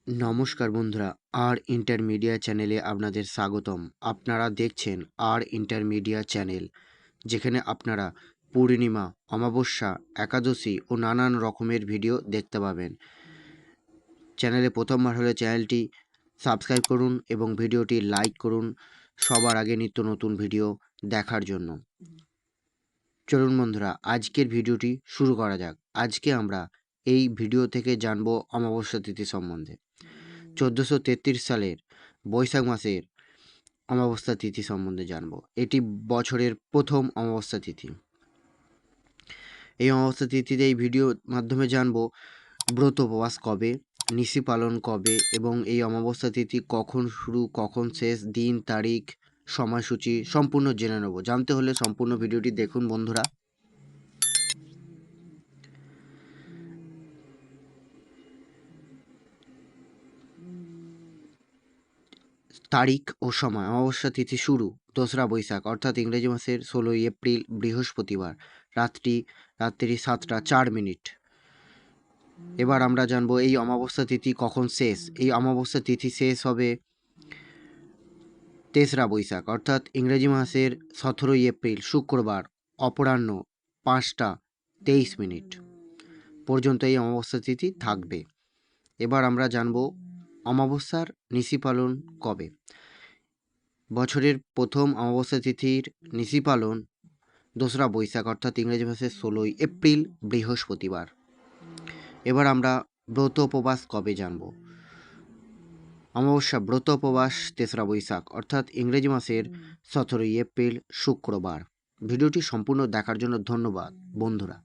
নমস্কার বন্ধুরা, আর ইন্টারমিডিয়া চ্যানেলে আপনাদের স্বাগতম। আপনারা দেখছেন আর ইন্টারমিডিয়া চ্যানেল, যেখানে আপনারা পূর্ণিমা, অমাবস্যা, একাদশী ও নানান রকমের ভিডিও দেখতে পাবেন। চ্যানেলে প্রথমবার হলে চ্যানেলটি সাবস্ক্রাইব করুন এবং ভিডিওটি লাইক করুন সবার আগে নিত্য নতুন ভিডিও দেখার জন্য। চলুন বন্ধুরা, আজকের ভিডিওটি শুরু করা যাক। আজকে আমরা এই ভিডিও থেকে জানব অমাবস্যা তিথি সম্বন্ধে। 1433 সালের বৈশাখ মাসের অমাবস্যা তিথি সম্বন্ধে জানব। এটি বছরের প্রথম অমাবস্যা তিথি। এই অমাবস্যা তিথিতে এই ভিডিওর মাধ্যমে জানব ব্রত উপবাস কবে, নিশি পালন কবে এবং এই অমাবস্যা তিথি কখন শুরু, কখন শেষ, দিন, তারিখ, সময়সূচি সম্পূর্ণ জেনে নেব। জানতে হলে সম্পূর্ণ ভিডিওটি দেখুন বন্ধুরা। তারিখ ও সময়। অমাবস্যা তিথি শুরু 2রা বৈশাখ অর্থাৎ ইংরেজি মাসের 16ই এপ্রিল বৃহস্পতিবার রাত্রি 7টা 4 মিনিট। এবার আমরা জানবো এই অমাবস্যা তিথি কখন শেষ। এই অমাবস্যা তিথি শেষ হবে 3রা বৈশাখ অর্থাৎ ইংরেজি মাসের 17ই এপ্রিল শুক্রবার অপরাহ্ন 5টা 23 মিনিট পর্যন্ত এই অমাবস্যা তিথি থাকবে। এবার আমরা জানবো অমাবস্যার নিশি পালন কবে। বছরের প্রথম অমাবস্যা তিথির নিশি পালন 2রা বৈশাখ অর্থাৎ ইংরেজি মাসের 16ই এপ্রিল বৃহস্পতিবার। এবার আমরা ব্রত উপবাস কবে জানব। অমাবস্যা ব্রত উপবাস 3রা বৈশাখ অর্থাৎ ইংরেজি মাসের 17ই এপ্রিল শুক্রবার। ভিডিওটি সম্পূর্ণ দেখার জন্য ধন্যবাদ বন্ধুরা।